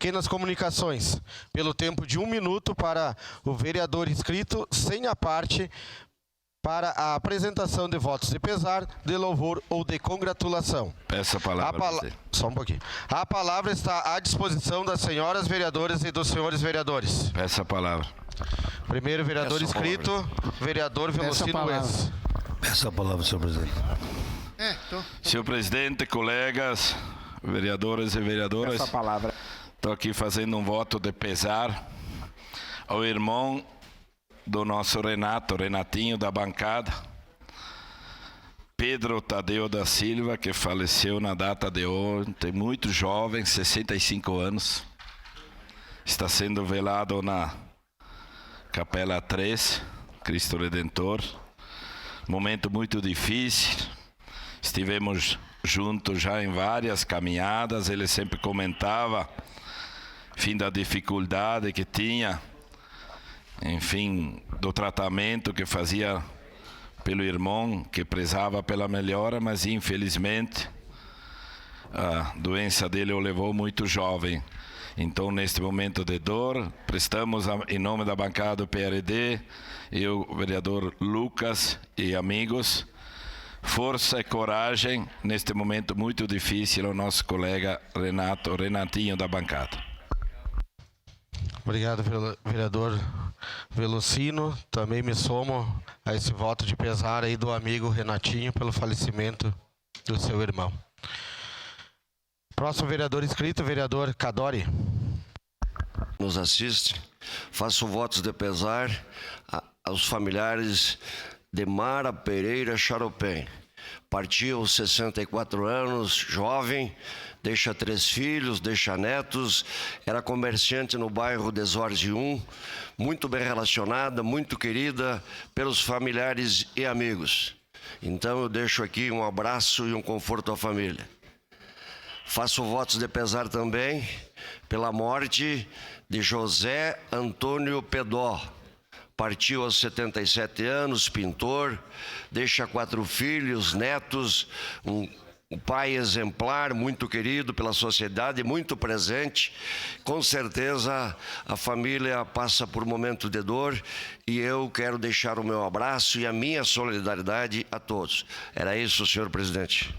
pequenas comunicações, pelo tempo de 1 minuto para o vereador inscrito, sem a parte para a apresentação de votos de pesar, de louvor ou de congratulação. Peço a palavra. Só um pouquinho. A palavra está à disposição das senhoras vereadoras e dos senhores vereadores. Peço a palavra. Primeiro vereador inscrito, vereador Velocino Wes. Peço a palavra, senhor presidente. Senhor presidente, colegas, vereadores e vereadoras, Peço a palavra. estou aqui fazendo um voto de pesar ao irmão do nosso Renatinho da bancada, Pedro Tadeu da Silva, que faleceu na data de ontem, muito jovem, 65 anos. Está sendo velado na Capela 3, Cristo Redentor. Momento muito difícil. Estivemos juntos já em várias caminhadas. Ele sempre comentava, fim da dificuldade que tinha, enfim, do tratamento que fazia pelo irmão, que prezava pela melhora, mas infelizmente a doença dele o levou muito jovem. Então, neste momento de dor, prestamos em nome da bancada do PRD e o vereador Lucas e amigos, força e coragem neste momento muito difícil ao nosso colega Renatinho da bancada. Obrigado, vereador Velocino. Também me somo a esse voto de pesar aí do amigo Renatinho pelo falecimento do seu irmão. Próximo vereador inscrito, vereador Cadori. Nos assiste. Faço votos de pesar aos familiares de Mara Pereira Charopem. Partiu aos 64 anos, jovem, deixa 3 filhos, deixa netos, era comerciante no bairro Desorde 1, muito bem relacionada, muito querida pelos familiares e amigos. Então eu deixo aqui um abraço e um conforto à família. Faço votos de pesar também pela morte de José Antônio Pedó. Partiu aos 77 anos, pintor, deixa 4 filhos, netos, um pai exemplar, muito querido pela sociedade, muito presente. Com certeza a família passa por um momento de dor e eu quero deixar o meu abraço e a minha solidariedade a todos. Era isso, senhor presidente.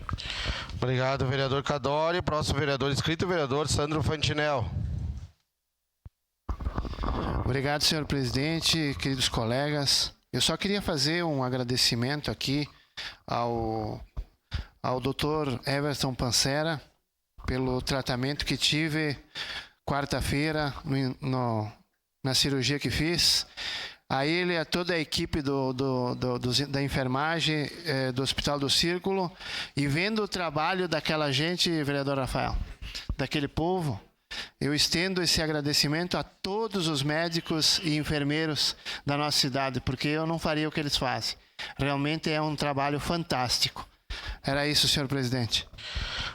Obrigado, vereador Cadori. Próximo vereador inscrito, vereador Sandro Fantinel. Obrigado, senhor presidente, queridos colegas. Eu só queria fazer um agradecimento aqui ao Dr. Everton Pancera pelo tratamento que tive quarta-feira na cirurgia que fiz. A ele e a toda a equipe da enfermagem do Hospital do Círculo, e vendo o trabalho daquela gente, vereador Rafael, daquele povo, eu estendo esse agradecimento a todos os médicos e enfermeiros da nossa cidade, porque eu não faria o que eles fazem. Realmente é um trabalho fantástico. Era isso, senhor presidente.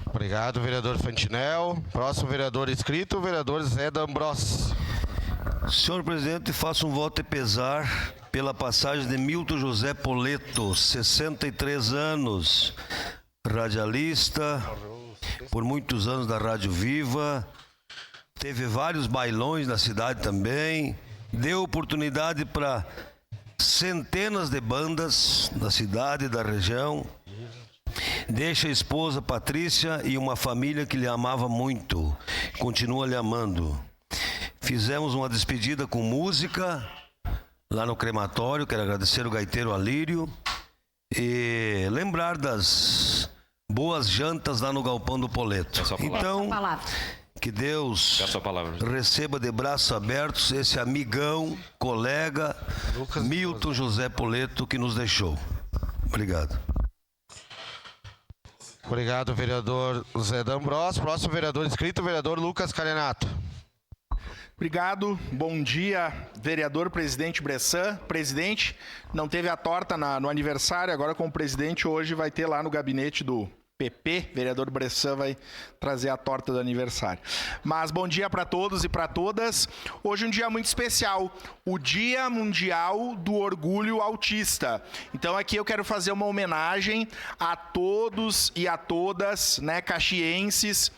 Obrigado, vereador Fantinel. Próximo vereador inscrito, vereador Zé D'Ambros. Senhor presidente, faço um voto de pesar pela passagem de Milton José Poleto, 63 anos, radialista, por muitos anos da Rádio Viva, teve vários bailões na cidade também, deu oportunidade para centenas de bandas da cidade e da região. Deixa a esposa Patrícia e uma família que lhe amava muito, continua lhe amando. Fizemos uma despedida com música lá no crematório, quero agradecer o gaiteiro Alírio e lembrar das boas jantas lá no galpão do Poleto. Então, que Deus receba de braços abertos esse amigão, colega Milton José Poleto que nos deixou. Obrigado. Obrigado, vereador Zé D'Ambros. Próximo vereador inscrito, vereador Lucas Carenato. Obrigado, bom dia, vereador presidente Bressan. Presidente, não teve a torta no aniversário, agora como presidente hoje vai ter lá no gabinete do PP, vereador Bressan vai trazer a torta do aniversário. Mas bom dia para todos e para todas. Hoje é um dia muito especial, o Dia Mundial do Orgulho Autista. Então aqui eu quero fazer uma homenagem a todos e a todas, né, caxienses,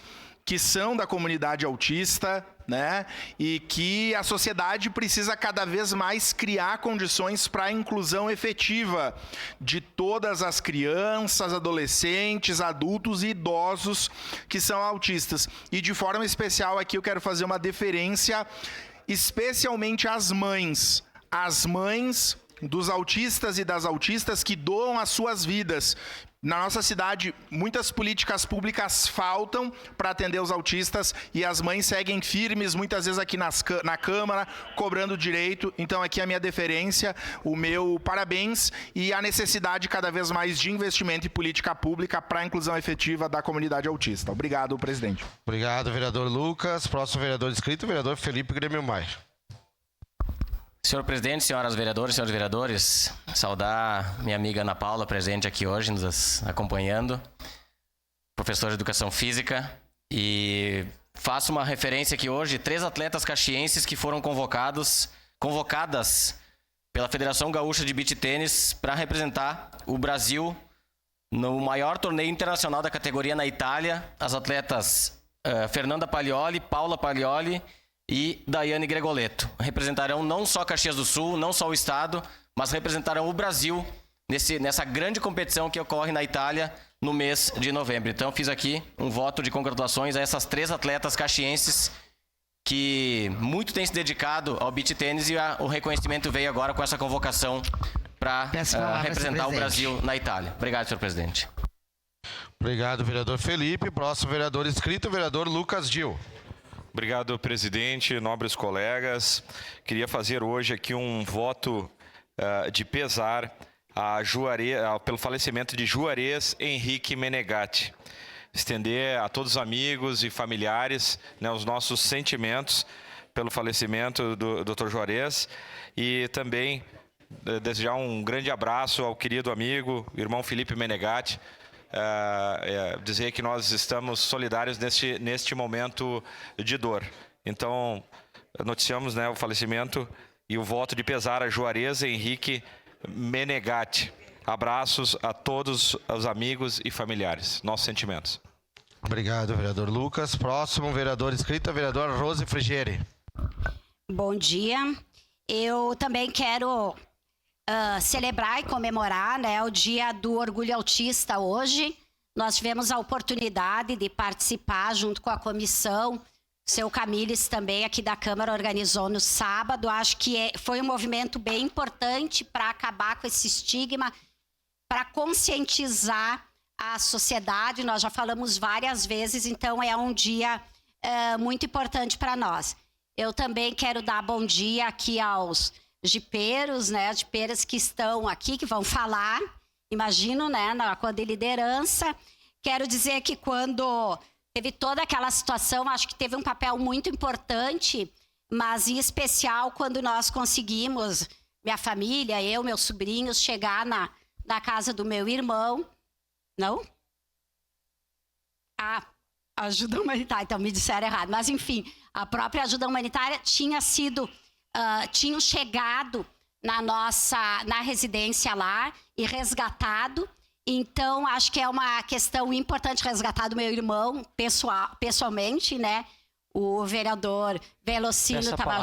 que são da comunidade autista, né? E que a sociedade precisa cada vez mais criar condições para a inclusão efetiva de todas as crianças, adolescentes, adultos e idosos que são autistas. E de forma especial aqui eu quero fazer uma deferência especialmente às mães dos autistas e das autistas que doam as suas vidas. Na nossa cidade, muitas políticas públicas faltam para atender os autistas e as mães seguem firmes, muitas vezes aqui na Câmara, cobrando direito. Então, aqui a minha deferência, o meu parabéns e a necessidade cada vez mais de investimento em política pública para a inclusão efetiva da comunidade autista. Obrigado, presidente. Obrigado, vereador Lucas. Próximo vereador inscrito, vereador Felipe Grêmio Maia. Senhor presidente, senhoras veredoras, senhores vereadores, saudar minha amiga Ana Paula, presente aqui hoje, nos acompanhando, professora de Educação Física, e faço uma referência aqui hoje, 3 atletas caxienses que foram convocadas pela Federação Gaúcha de Beach Tênis para representar o Brasil no maior torneio internacional da categoria na Itália, as atletas Fernanda Paglioli, Paula Paglioli e Daiane Gregoletto. Representarão não só Caxias do Sul, não só o estado, mas representarão o Brasil nessa grande competição que ocorre na Itália no mês de novembro. Então fiz aqui um voto de congratulações a essas 3 atletas caxienses que muito têm se dedicado ao beach tênis, e o reconhecimento veio agora com essa convocação para representar o Brasil na Itália. Obrigado, senhor presidente. Obrigado, vereador Felipe. Próximo vereador inscrito, vereador Lucas Gil. Obrigado, presidente, nobres colegas. Queria fazer hoje aqui um voto de pesar pelo falecimento de Juarez Henrique Menegatti. Estender a todos os amigos e familiares, né, os nossos sentimentos pelo falecimento do Dr. Juarez, e também desejar um grande abraço ao querido amigo, irmão Felipe Menegatti. Dizer que nós estamos solidários neste momento de dor. Então, noticiamos, né, o falecimento e o voto de pesar a Juarez Henrique Menegatti. Abraços a todos os amigos e familiares. Nossos sentimentos. Obrigado, vereador Lucas. Próximo vereador inscrito, a vereadora Rose Frigieri. Bom dia. Eu também quero celebrar e comemorar, né, o Dia do Orgulho Autista hoje. Nós tivemos a oportunidade de participar junto com a comissão. O seu Camilles também aqui da Câmara organizou no sábado. Acho que foi um movimento bem importante para acabar com esse estigma, para conscientizar a sociedade. Nós já falamos várias vezes, então é um dia muito importante para nós. Eu também quero dar bom dia aqui aos jipeiros, né, jipeiras que estão aqui, que vão falar, imagino, né, na de liderança. Quero dizer que quando teve toda aquela situação, acho que teve um papel muito importante, mas em especial quando nós conseguimos, minha família, eu, meus sobrinhos, chegar na casa do meu irmão. Não? A ajuda humanitária, então me disseram errado, mas enfim, a própria ajuda humanitária tinham chegado na residência lá e resgatado. Então, acho que é uma questão importante resgatar do meu irmão pessoalmente, né? O vereador Velocino estava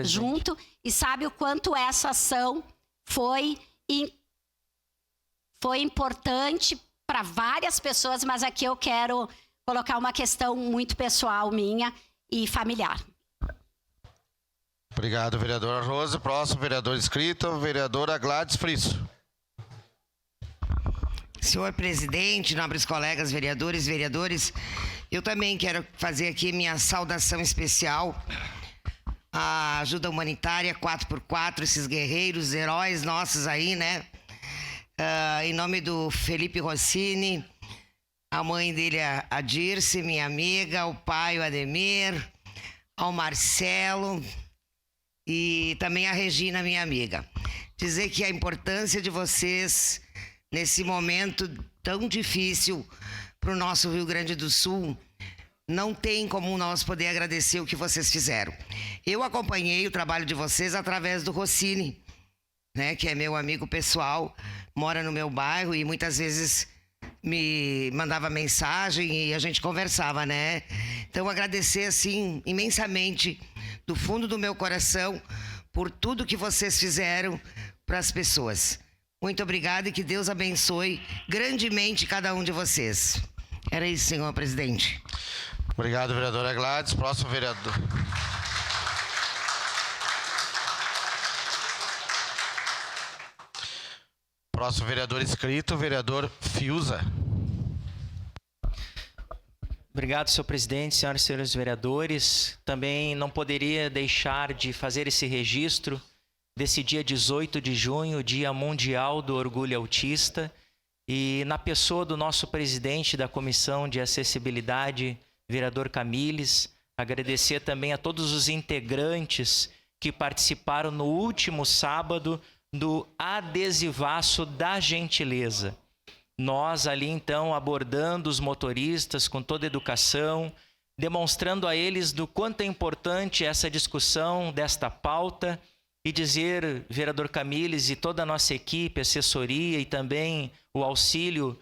junto e sabe o quanto essa ação foi importante para várias pessoas, mas aqui eu quero colocar uma questão muito pessoal minha e familiar. Obrigado, vereadora Rose. Próximo vereador inscrito, vereadora Gladys Frisso. Senhor presidente, nobres colegas vereadores, eu também quero fazer aqui minha saudação especial à ajuda humanitária 4x4, esses guerreiros, heróis nossos aí, né? Em nome do Felipe Rossini, a mãe dele, a Dirce, minha amiga, o pai, o Ademir, ao Marcelo e também a Regina, minha amiga. Dizer que a importância de vocês nesse momento tão difícil para o nosso Rio Grande do Sul, não tem como nós poder agradecer o que vocês fizeram. Eu acompanhei o trabalho de vocês através do Rossini, né, que é meu amigo pessoal, mora no meu bairro e muitas vezes me mandava mensagem e a gente conversava, né? Então, agradecer, assim, imensamente, do fundo do meu coração, por tudo que vocês fizeram para as pessoas. Muito obrigada e que Deus abençoe grandemente cada um de vocês. Era isso, senhor presidente. Obrigado, vereadora Gladys. Próximo vereador. Próximo vereador inscrito, vereador Fiuza. Obrigado, senhor presidente, senhoras e senhores vereadores. Também não poderia deixar de fazer esse registro desse dia 18 de junho, Dia Mundial do Orgulho Autista, e na pessoa do nosso presidente da Comissão de Acessibilidade, vereador Camilles, agradecer também a todos os integrantes que participaram no último sábado do adesivaço da gentileza. Nós ali então abordando os motoristas com toda a educação, demonstrando a eles do quanto é importante essa discussão desta pauta e dizer, vereador Camilles e toda a nossa equipe, assessoria e também o auxílio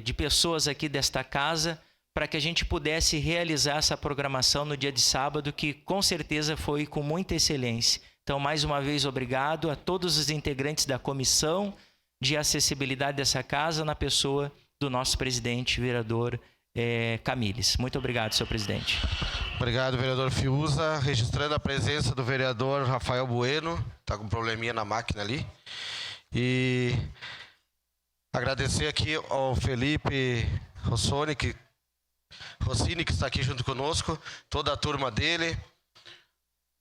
de pessoas aqui desta casa, para que a gente pudesse realizar essa programação no dia de sábado, que com certeza foi com muita excelência. Então, mais uma vez, obrigado a todos os integrantes da comissão de acessibilidade dessa casa, na pessoa do nosso presidente, vereador Camilles. Muito obrigado, senhor presidente. Obrigado, vereador Fiuza. Registrando a presença do vereador Rafael Bueno, está com um probleminha na máquina ali. E agradecer aqui ao Felipe Rossini, que está aqui junto conosco, toda a turma dele,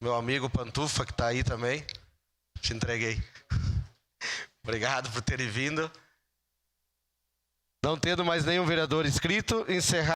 meu amigo Pantufa, que está aí também. Te entreguei. Obrigado por terem vindo. Não tendo mais nenhum vereador inscrito, encerrar.